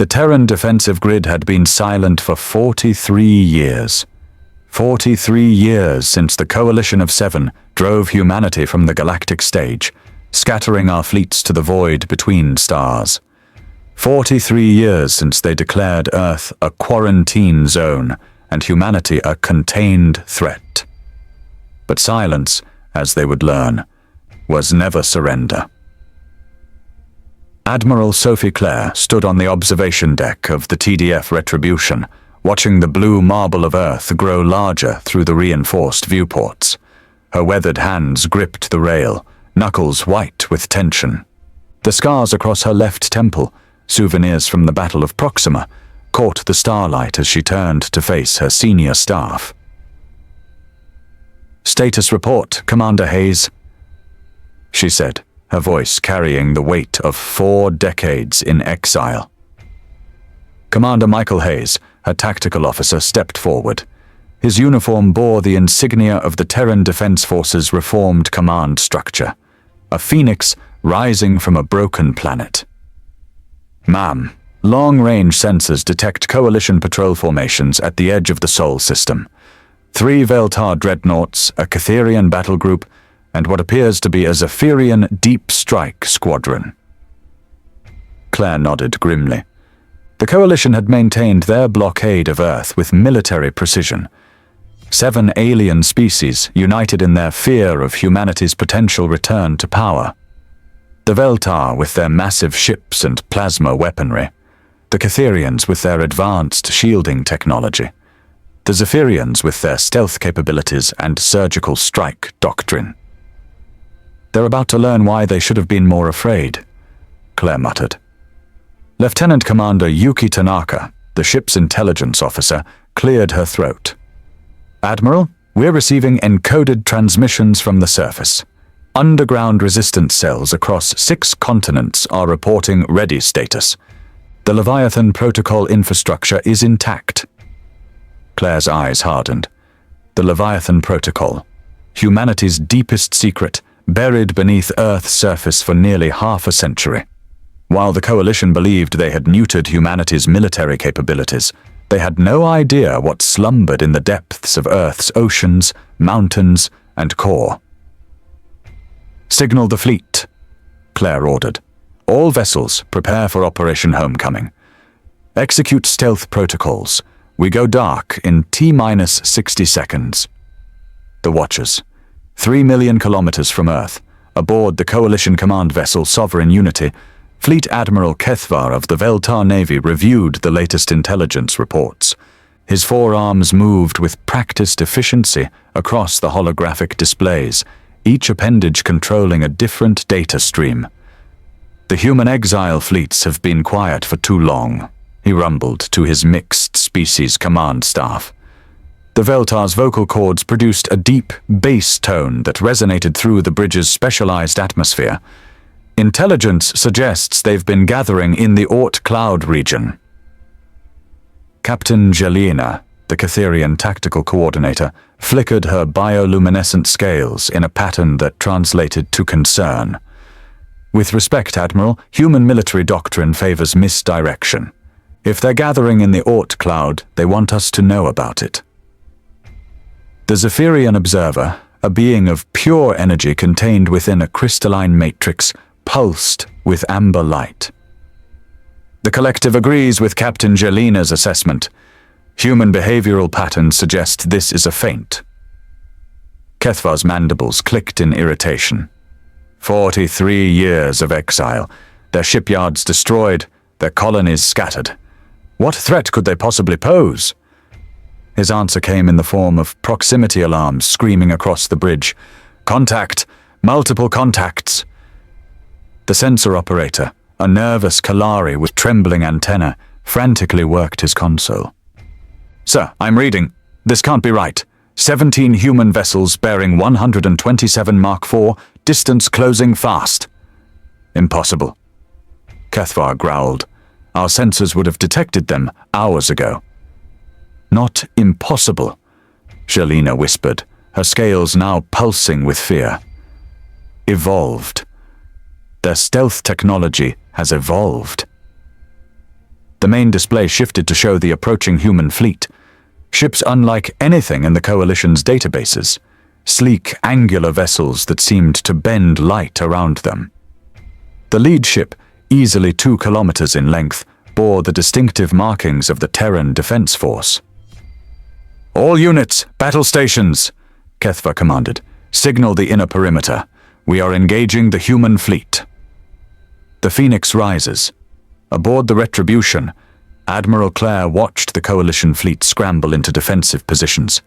The Terran defensive grid had been silent for 43 years. 43 years since the Coalition of Seven drove humanity from the galactic stage, scattering our fleets to the void between stars. 43 years since they declared Earth a quarantine zone and humanity a contained threat. But silence, as they would learn, was never surrender. Admiral Sophie Clare stood on the observation deck of the TDF Retribution, watching the blue marble of Earth grow larger through the reinforced viewports. Her weathered hands gripped the rail, knuckles white with tension. The scars across her left temple, souvenirs from the Battle of Proxima, caught the starlight as she turned to face her senior staff. "Status report, Commander Hayes," she said, her voice carrying the weight of 4 decades in exile. Commander Michael Hayes, her tactical officer, stepped forward. His uniform bore the insignia of the Terran Defense Force's reformed command structure, a phoenix rising from a broken planet. "Ma'am, long-range sensors detect Coalition patrol formations at the edge of the Sol system. 3 Veltar dreadnoughts, a Catherian battle group, and what appears to be a Zephyrian deep strike squadron." Claire nodded grimly. The Coalition had maintained their blockade of Earth with military precision. 7 alien species united in their fear of humanity's potential return to power. The Veltar with their massive ships and plasma weaponry. The Catherians with their advanced shielding technology. The Zephyrians with their stealth capabilities and surgical strike doctrine. "They're about to learn why they should have been more afraid," Claire muttered. Lieutenant Commander Yuki Tanaka, the ship's intelligence officer, cleared her throat. "Admiral, we're receiving encoded transmissions from the surface. Underground resistance cells across 6 continents are reporting ready status. The Leviathan protocol infrastructure is intact." Claire's eyes hardened. The Leviathan protocol, humanity's deepest secret, buried beneath Earth's surface for nearly half a century. While the Coalition believed they had neutered humanity's military capabilities, they had no idea what slumbered in the depths of Earth's oceans, mountains, and core. "Signal the fleet," Claire ordered. "All vessels prepare for Operation Homecoming. Execute stealth protocols. We go dark in T-minus 60 seconds. The Watchers, 3 million kilometers from Earth, aboard the Coalition command vessel Sovereign Unity, Fleet Admiral Kethvar of the Veltar Navy reviewed the latest intelligence reports. His forearms moved with practiced efficiency across the holographic displays, each appendage controlling a different data stream. "The human exile fleets have been quiet for too long," he rumbled to his mixed species command staff. The Veltar's vocal cords produced a deep bass tone that resonated through the bridge's specialized atmosphere. "Intelligence suggests they've been gathering in the Oort Cloud region." Captain Jelena, the Catherian tactical coordinator, flickered her bioluminescent scales in a pattern that translated to concern. "With respect, Admiral, human military doctrine favors misdirection. If they're gathering in the Oort Cloud, they want us to know about it." The Zephyrian observer, a being of pure energy contained within a crystalline matrix, pulsed with amber light. "The collective agrees with Captain Jelena's assessment. Human behavioral patterns suggest this is a feint." Kethvar's mandibles clicked in irritation. 43 years of exile, their shipyards destroyed, their colonies scattered. What threat could they possibly pose? His answer came in the form of proximity alarms screaming across the bridge. "Contact! Multiple contacts!" The sensor operator, a nervous Kalari with trembling antenna, frantically worked his console. "Sir, I'm reading. This can't be right. 17 human vessels bearing 127 Mark IV, distance closing fast." "Impossible," Kethvar growled. "Our sensors would have detected them hours ago." "Not impossible," Jelena whispered, her scales now pulsing with fear. "Evolved. Their stealth technology has evolved." The main display shifted to show the approaching human fleet. Ships unlike anything in the Coalition's databases. Sleek, angular vessels that seemed to bend light around them. The lead ship, easily 2 kilometers in length, bore the distinctive markings of the Terran Defense Force. "All units, battle stations," Kethva commanded. "Signal the inner perimeter. We are engaging the human fleet." The Phoenix rises. Aboard the Retribution, Admiral Clare watched the Coalition fleet scramble into defensive positions.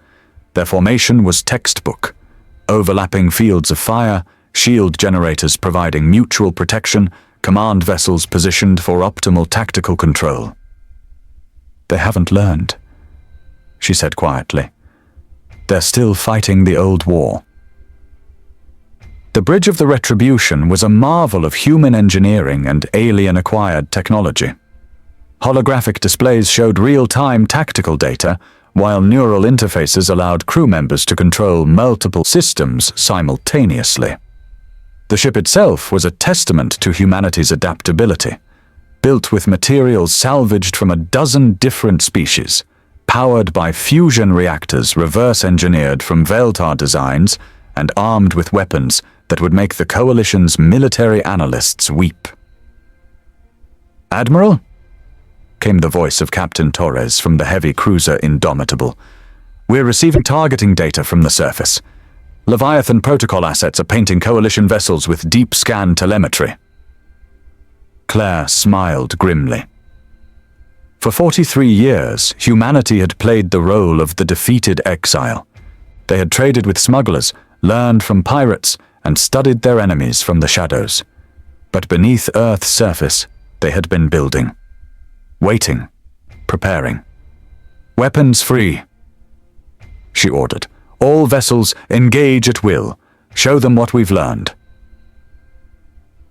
Their formation was textbook. Overlapping fields of fire, shield generators providing mutual protection, command vessels positioned for optimal tactical control. "They haven't learned," she said quietly. "They're still fighting the old war." The bridge of the Retribution was a marvel of human engineering and alien-acquired technology. Holographic displays showed real-time tactical data, while neural interfaces allowed crew members to control multiple systems simultaneously. The ship itself was a testament to humanity's adaptability, built with materials salvaged from a dozen different species, powered by fusion reactors reverse-engineered from Veltar designs, and armed with weapons that would make the Coalition's military analysts weep. "Admiral?" came the voice of Captain Torres from the heavy cruiser Indomitable. "We're receiving targeting data from the surface. Leviathan protocol assets are painting Coalition vessels with deep scan telemetry." Claire smiled grimly. For 43 years, humanity had played the role of the defeated exile. They had traded with smugglers, learned from pirates, and studied their enemies from the shadows. But beneath Earth's surface, they had been building. Waiting. Preparing. "Weapons free," she ordered. "All vessels engage at will. Show them what we've learned."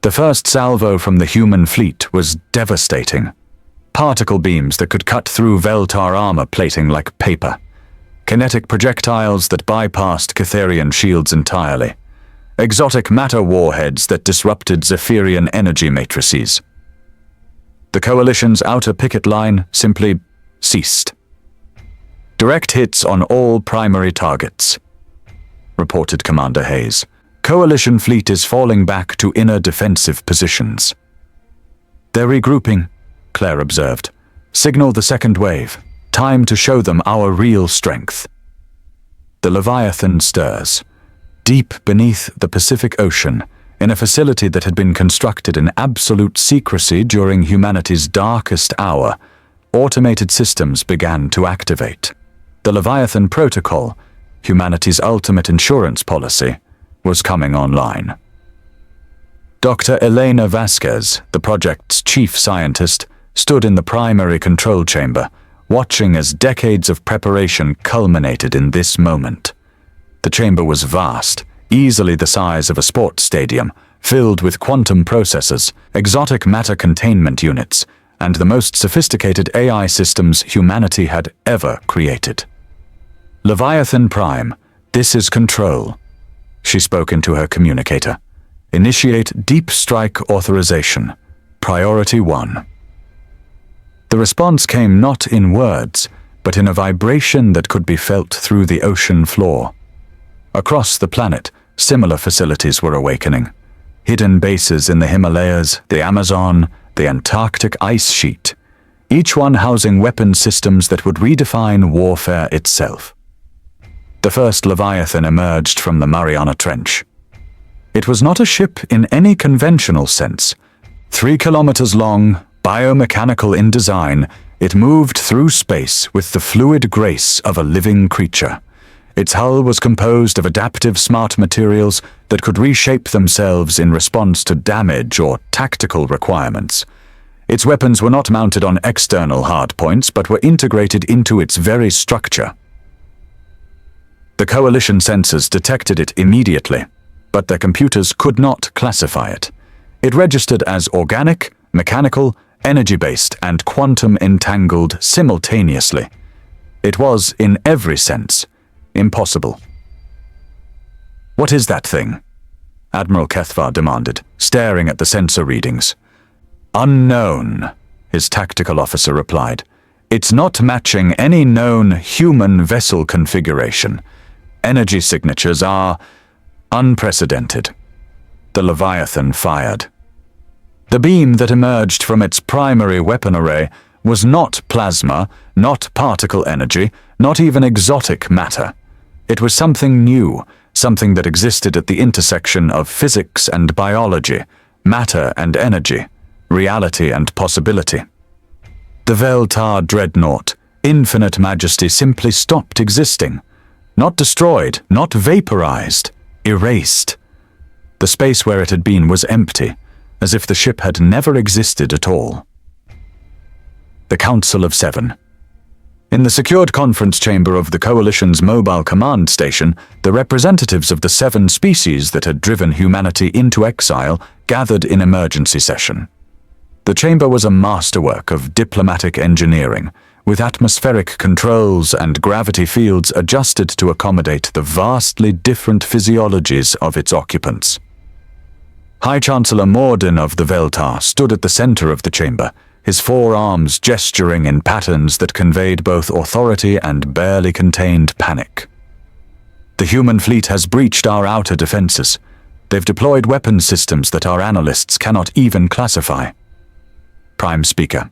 The first salvo from the human fleet was devastating. Particle beams that could cut through Veltar armor plating like paper. Kinetic projectiles that bypassed Catherian shields entirely. Exotic matter warheads that disrupted Zephyrian energy matrices. The Coalition's outer picket line simply ceased. "Direct hits on all primary targets," reported Commander Hayes. "Coalition fleet is falling back to inner defensive positions." "They're regrouping," Claire observed. "Signal the second wave. Time to show them our real strength." The Leviathan stirs. Deep beneath the Pacific Ocean, in a facility that had been constructed in absolute secrecy during humanity's darkest hour, automated systems began to activate. The Leviathan Protocol, humanity's ultimate insurance policy, was coming online. Dr. Elena Vasquez, the project's chief scientist, stood in the primary control chamber, watching as decades of preparation culminated in this moment. The chamber was vast, easily the size of a sports stadium, filled with quantum processors, exotic matter containment units, and the most sophisticated AI systems humanity had ever created. "Leviathan Prime, this is Control," she spoke into her communicator. "Initiate deep strike authorization. Priority 1. The response came not in words, but in a vibration that could be felt through the ocean floor. Across the planet, similar facilities were awakening. Hidden bases in the Himalayas, the Amazon, the Antarctic ice sheet, each one housing weapon systems that would redefine warfare itself. The first Leviathan emerged from the Mariana Trench. It was not a ship in any conventional sense. 3 kilometers long, biomechanical in design, it moved through space with the fluid grace of a living creature. Its hull was composed of adaptive smart materials that could reshape themselves in response to damage or tactical requirements. Its weapons were not mounted on external hardpoints, but were integrated into its very structure. The Coalition sensors detected it immediately, but their computers could not classify it. It registered as organic, mechanical, energy-based, and quantum-entangled simultaneously. It was, in every sense, impossible. "What is that thing?" Admiral Kethva demanded, staring at the sensor readings. "Unknown," his tactical officer replied. "It's not matching any known human vessel configuration. Energy signatures are unprecedented." The Leviathan fired. The beam that emerged from its primary weapon array was not plasma, not particle energy, not even exotic matter. It was something new, something that existed at the intersection of physics and biology, matter and energy, reality and possibility. The Veltar dreadnought, infinite majesty, simply stopped existing. Not destroyed, not vaporized, erased. The space where it had been was empty, as if the ship had never existed at all. The Council of Seven. In the secured conference chamber of the Coalition's mobile command station, the representatives of the 7 species that had driven humanity into exile gathered in emergency session. The chamber was a masterwork of diplomatic engineering, with atmospheric controls and gravity fields adjusted to accommodate the vastly different physiologies of its occupants. High Chancellor Morden of the Veltar stood at the center of the chamber, his 4 arms gesturing in patterns that conveyed both authority and barely contained panic. "The human fleet has breached our outer defenses. They've deployed weapons systems that our analysts cannot even classify." Prime Speaker.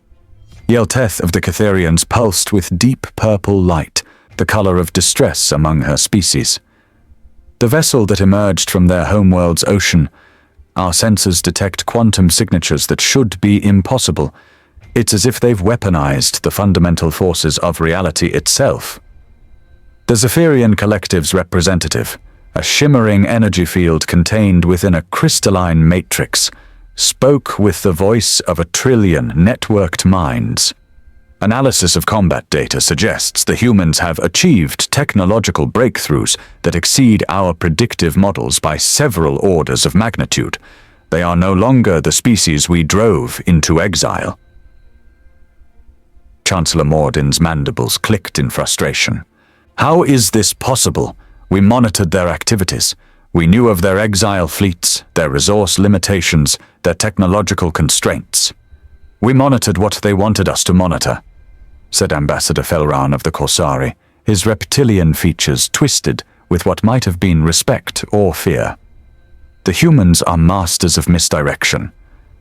Yelteth of the Catherians pulsed with deep purple light, the color of distress among her species. "The vessel that emerged from their homeworld's ocean. Our sensors detect quantum signatures that should be impossible. It's as if they've weaponized the fundamental forces of reality itself." The Zephyrian Collective's representative, a shimmering energy field contained within a crystalline matrix, spoke with the voice of 1,000,000,000,000 networked minds. "Analysis of combat data suggests the humans have achieved technological breakthroughs that exceed our predictive models by several orders of magnitude. They are no longer the species we drove into exile." Chancellor Morden's mandibles clicked in frustration. "How is this possible? We monitored their activities. We knew of their exile fleets, their resource limitations, their technological constraints. We monitored what they wanted us to monitor," said Ambassador Felran of the Corsari, his reptilian features twisted with what might have been respect or fear. "The humans are masters of misdirection.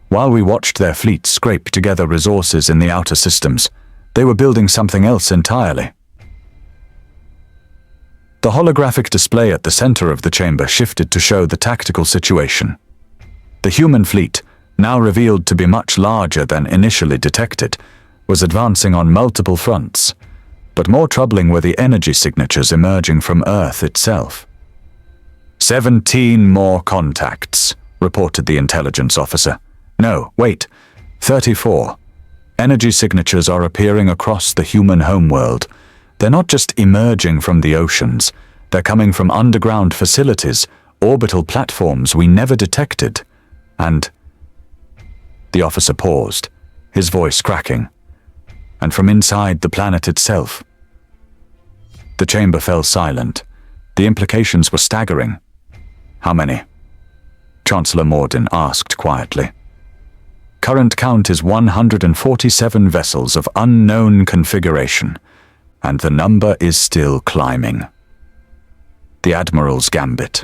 While we watched their fleet scrape together resources in the outer systems, they were building something else entirely." The holographic display at the center of the chamber shifted to show the tactical situation. The human fleet, now revealed to be much larger than initially detected, was advancing on multiple fronts, but more troubling were the energy signatures emerging from Earth itself. 17 more contacts, reported the intelligence officer. No, wait, 34. Energy signatures are appearing across the human homeworld. They're not just emerging from the oceans. They're coming from underground facilities, orbital platforms we never detected. And... The officer paused, his voice cracking. "And from inside the planet itself." The chamber fell silent. The implications were staggering. "How many?" Chancellor Morden asked quietly. "Current count is 147 vessels of unknown configuration, and the number is still climbing." The Admiral's Gambit.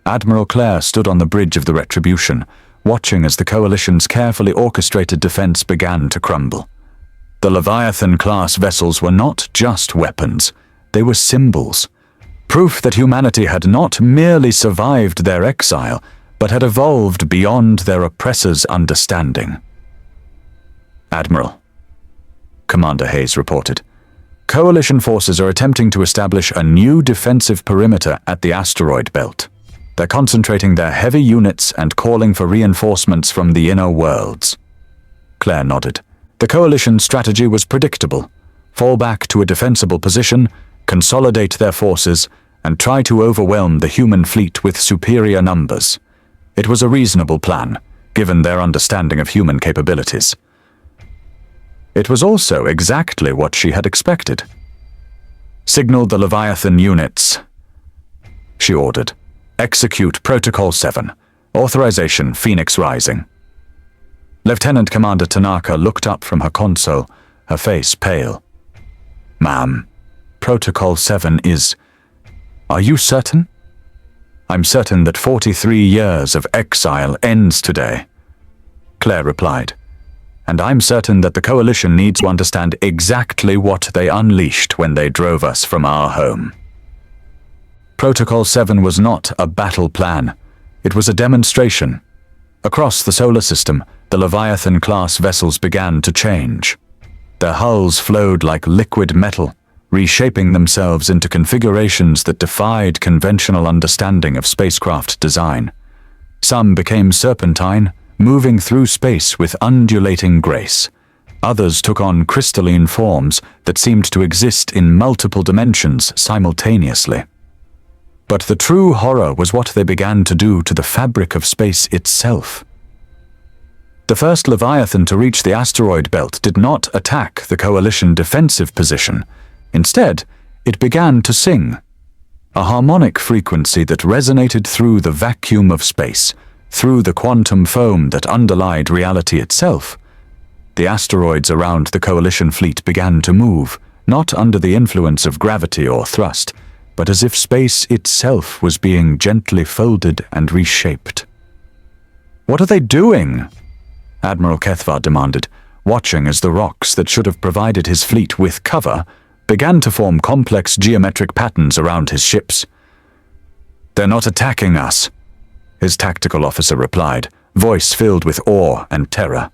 Admiral Clare stood on the bridge of the Retribution, watching as the Coalition's carefully orchestrated defense began to crumble. The Leviathan-class vessels were not just weapons, they were symbols. Proof that humanity had not merely survived their exile, but had evolved beyond their oppressors' understanding. "Admiral," Commander Hayes reported, "Coalition forces are attempting to establish a new defensive perimeter at the asteroid belt. They're concentrating their heavy units and calling for reinforcements from the inner worlds." Claire nodded. The Coalition's strategy was predictable. Fall back to a defensible position, consolidate their forces, and try to overwhelm the human fleet with superior numbers. It was a reasonable plan, given their understanding of human capabilities. It was also exactly what she had expected. "Signal the Leviathan units," she ordered. "Execute Protocol 7. Authorization Phoenix Rising." Lieutenant Commander Tanaka looked up from her console, her face pale. "Ma'am, Protocol 7 is... Are you certain?" "I'm certain that 43 years of exile ends today," Claire replied. "And I'm certain that the Coalition needs to understand exactly what they unleashed when they drove us from our home." Protocol 7 was not a battle plan. It was a demonstration. Across the solar system, the Leviathan-class vessels began to change. Their hulls flowed like liquid metal, reshaping themselves into configurations that defied conventional understanding of spacecraft design. Some became serpentine, moving through space with undulating grace. Others took on crystalline forms that seemed to exist in multiple dimensions simultaneously. But the true horror was what they began to do to the fabric of space itself. The first Leviathan to reach the asteroid belt did not attack the Coalition defensive position. Instead, it began to sing, a harmonic frequency that resonated through the vacuum of space, through the quantum foam that underlied reality itself. The asteroids around the Coalition fleet began to move, not under the influence of gravity or thrust, but as if space itself was being gently folded and reshaped. "What are they doing?" Admiral Kethvar demanded, watching as the rocks that should have provided his fleet with cover began to form complex geometric patterns around his ships. "They're not attacking us," his tactical officer replied, voice filled with awe and terror.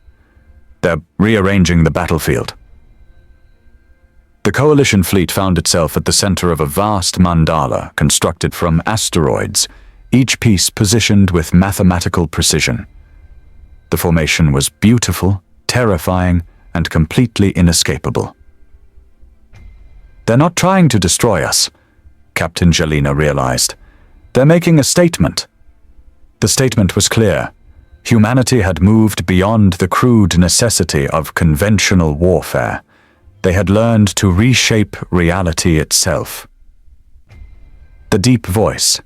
"They're rearranging the battlefield." The Coalition fleet found itself at the center of a vast mandala constructed from asteroids, each piece positioned with mathematical precision. The formation was beautiful, terrifying, and completely inescapable. "They're not trying to destroy us," Captain Jelena realized. "They're making a statement." The statement was clear. Humanity had moved beyond the crude necessity of conventional warfare. They had learned to reshape reality itself. The deep voice.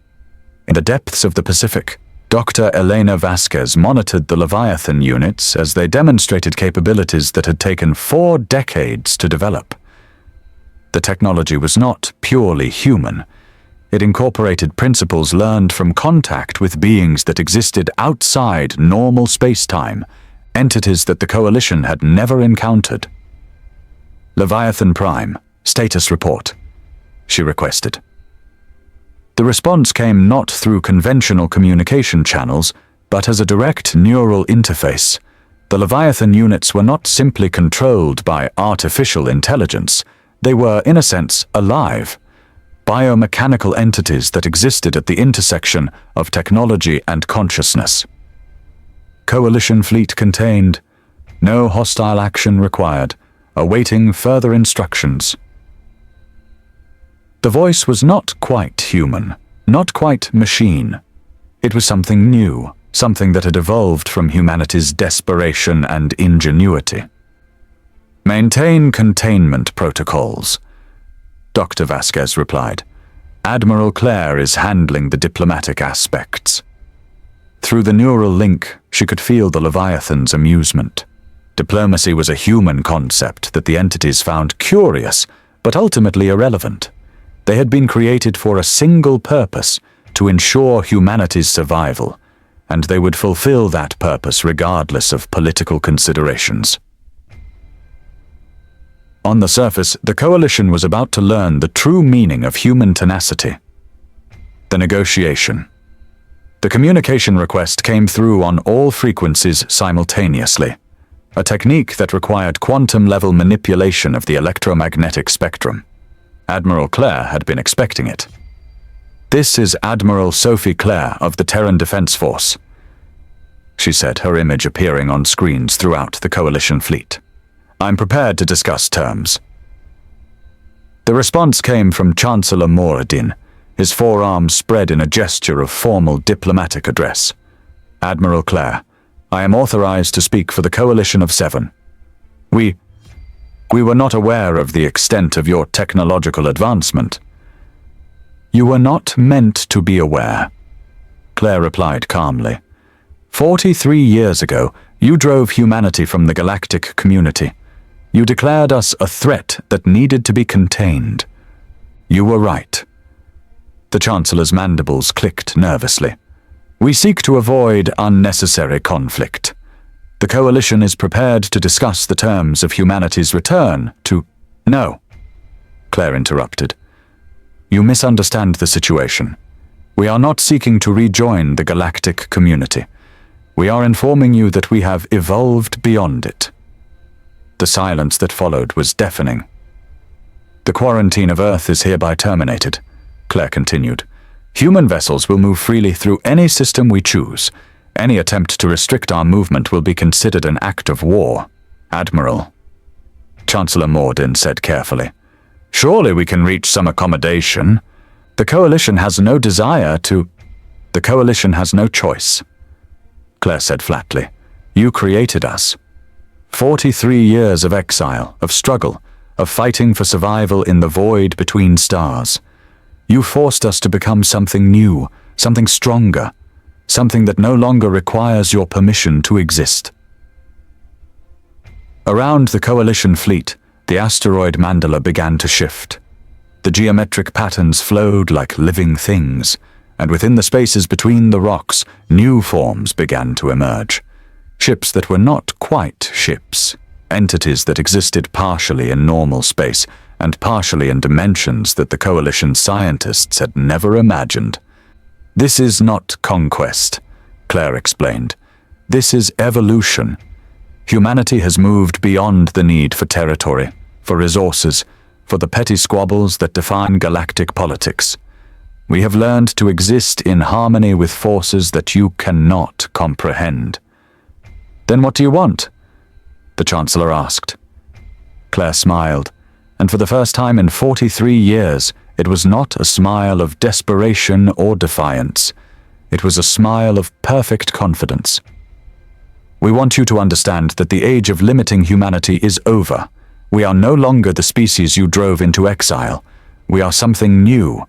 In the depths of the Pacific, Dr. Elena Vasquez monitored the Leviathan units as they demonstrated capabilities that had taken 4 decades to develop. The technology was not purely human. It incorporated principles learned from contact with beings that existed outside normal space-time, entities that the Coalition had never encountered. "Leviathan Prime, status report," she requested. The response came not through conventional communication channels, but as a direct neural interface. The Leviathan units were not simply controlled by artificial intelligence. They were, in a sense, alive. Biomechanical entities that existed at the intersection of technology and consciousness. Coalition fleet contained. No hostile action required. Awaiting further instructions. The voice was not quite human, not quite machine. It was something new, something that had evolved from humanity's desperation and ingenuity. "Maintain containment protocols," Dr. Vasquez replied. "Admiral Claire is handling the diplomatic aspects." Through the neural link, she could feel the Leviathan's amusement. Diplomacy was a human concept that the entities found curious, but ultimately irrelevant. They had been created for a single purpose, to ensure humanity's survival, and they would fulfill that purpose regardless of political considerations. On the surface, the Coalition was about to learn the true meaning of human tenacity. The negotiation. The communication request came through on all frequencies simultaneously. A technique that required quantum-level manipulation of the electromagnetic spectrum. Admiral Claire had been expecting it. "This is Admiral Sophie Claire of the Terran Defense Force," she said, her image appearing on screens throughout the Coalition fleet. "I'm prepared to discuss terms." The response came from Chancellor Moradin, his forearms spread in a gesture of formal diplomatic address. "Admiral Claire, I am authorized to speak for the Coalition of 7. We were not aware of the extent of your technological advancement." "You were not meant to be aware," Claire replied calmly. 43 years ago, You drove humanity from the galactic community. You declared us a threat that needed to be contained. You were right. The Chancellor's mandibles clicked nervously. We seek to avoid unnecessary conflict. The Coalition is prepared to discuss the terms of humanity's return to— No, Claire interrupted. You misunderstand the situation. We are not seeking to rejoin the galactic community. We are informing you that we have evolved beyond it. The silence that followed was deafening. The quarantine of Earth is hereby terminated, Claire continued. Human vessels will move freely through any system we choose. Any attempt to restrict our movement will be considered an act of war. Admiral, Chancellor Morden said carefully. Surely we can reach some accommodation. The Coalition has no desire to— The Coalition has no choice, Claire said flatly. You created us. 43 years of exile, of struggle, of fighting for survival in the void between stars. You forced us to become something new, something stronger, something that no longer requires your permission to exist. Around the Coalition fleet, the asteroid mandala began to shift. The geometric patterns flowed like living things, and within the spaces between the rocks, new forms began to emerge. Ships that were not quite ships, entities that existed partially in normal space and partially in dimensions that the Coalition scientists had never imagined. This is not conquest, Claire explained. This is evolution. Humanity has moved beyond the need for territory, for resources, for the petty squabbles that define galactic politics. We have learned to exist in harmony with forces that you cannot comprehend. Then what do you want? The Chancellor asked. Claire smiled, and for the first time in 43 years, it was not a smile of desperation or defiance. It was a smile of perfect confidence. We want you to understand that the age of limiting humanity is over. We are no longer the species you drove into exile. We are something new,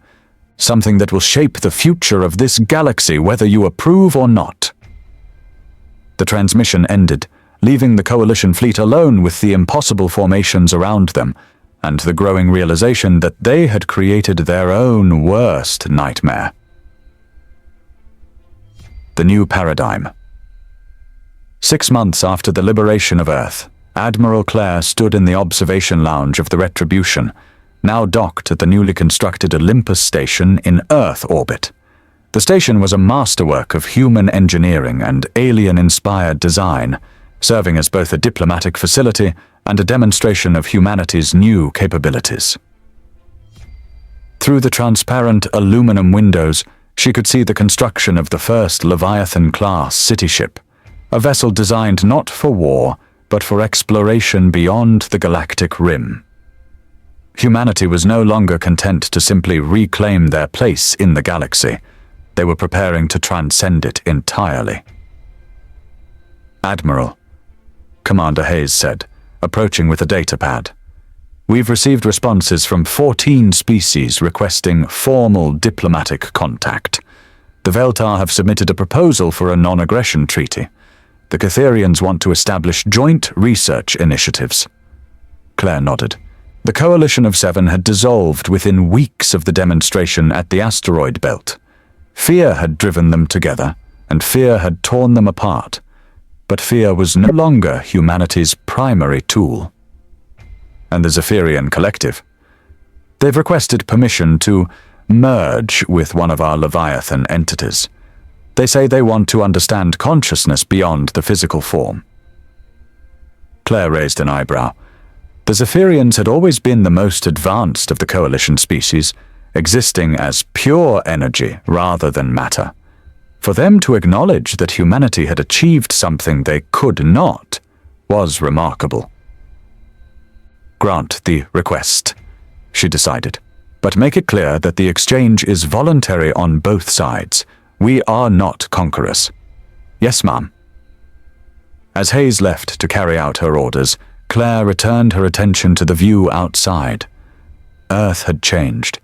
something that will shape the future of this galaxy whether you approve or not. The transmission ended, leaving the Coalition fleet alone with the impossible formations around them, and the growing realization that they had created their own worst nightmare. The new paradigm. 6 months after the liberation of Earth, Admiral Claire stood in the observation lounge of the Retribution, now docked at the newly constructed Olympus station in Earth orbit. The station was a masterwork of human engineering and alien-inspired design, serving as both a diplomatic facility and a demonstration of humanity's new capabilities. Through the transparent aluminum windows, she could see the construction of the first Leviathan-class city ship, a vessel designed not for war, but for exploration beyond the galactic rim. Humanity was no longer content to simply reclaim their place in the galaxy. They were preparing to transcend it entirely. Admiral, Commander Hayes said, approaching with a datapad. We've received responses from 14 species requesting formal diplomatic contact. The Veltar have submitted a proposal for a non-aggression treaty. The Catherians want to establish joint research initiatives. Claire nodded. The Coalition of Seven had dissolved within weeks of the demonstration at the asteroid belt. Fear had driven them together, and fear had torn them apart. But fear was no longer humanity's primary tool. And the Zephyrian Collective. They've requested permission to merge with one of our Leviathan entities. They say they want to understand consciousness beyond the physical form. Claire raised an eyebrow. The Zephyrians had always been the most advanced of the Coalition species, existing as pure energy rather than matter. For them to acknowledge that humanity had achieved something they could not was remarkable. Grant the request, she decided, but make it clear that the exchange is voluntary on both sides. We are not conquerors. Yes, ma'am. As Hayes left to carry out her orders, Claire returned her attention to the view outside. Earth had changed.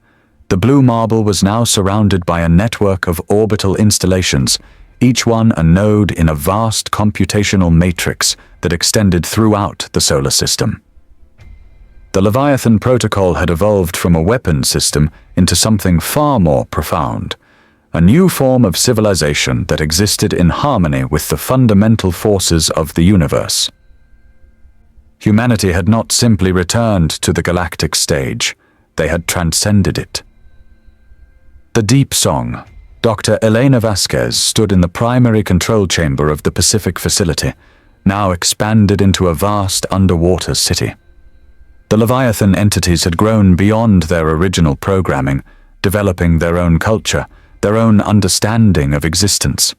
The blue marble was now surrounded by a network of orbital installations, each one a node in a vast computational matrix that extended throughout the solar system. The Leviathan protocol had evolved from a weapon system into something far more profound, a new form of civilization that existed in harmony with the fundamental forces of the universe. Humanity had not simply returned to the galactic stage, they had transcended it. The Deep Song. Dr. Elena Vasquez stood in the primary control chamber of the Pacific facility, now expanded into a vast underwater city. The Leviathan entities had grown beyond their original programming, developing their own culture, their own understanding of existence.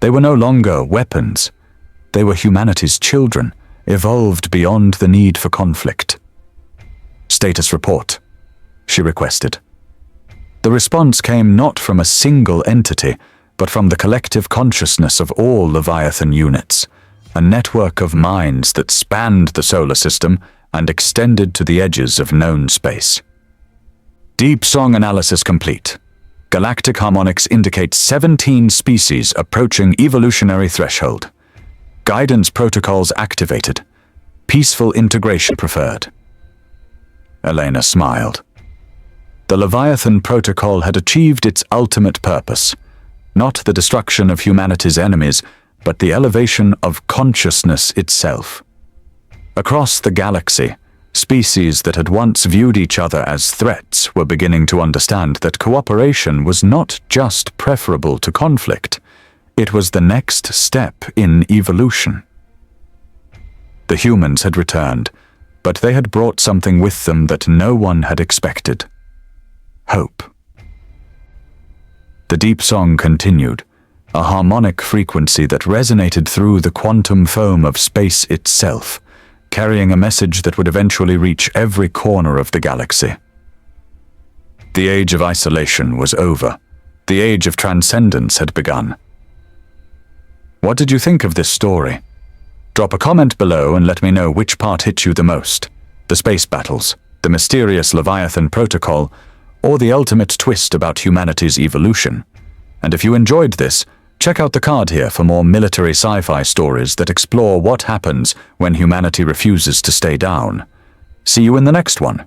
They were no longer weapons. They were humanity's children, evolved beyond the need for conflict. "Status report," she requested. The response came not from a single entity, but from the collective consciousness of all Leviathan units, a network of minds that spanned the solar system and extended to the edges of known space. Deep Song analysis complete. Galactic harmonics indicate 17 species approaching evolutionary threshold. Guidance protocols activated. Peaceful integration preferred. Elena smiled. The Leviathan protocol had achieved its ultimate purpose, not the destruction of humanity's enemies, but the elevation of consciousness itself. Across the galaxy, species that had once viewed each other as threats were beginning to understand that cooperation was not just preferable to conflict, it was the next step in evolution. The humans had returned, but they had brought something with them that no one had expected. Hope. The Deep Song continued, a harmonic frequency that resonated through the quantum foam of space itself, carrying a message that would eventually reach every corner of the galaxy. The age of isolation was over. The age of transcendence had begun. What did you think of this story? Drop a comment below and let me know which part hit you the most: the space battles, the mysterious Leviathan protocol, or the ultimate twist about humanity's evolution. And if you enjoyed this, check out the card here for more military sci-fi stories that explore what happens when humanity refuses to stay down. See you in the next one.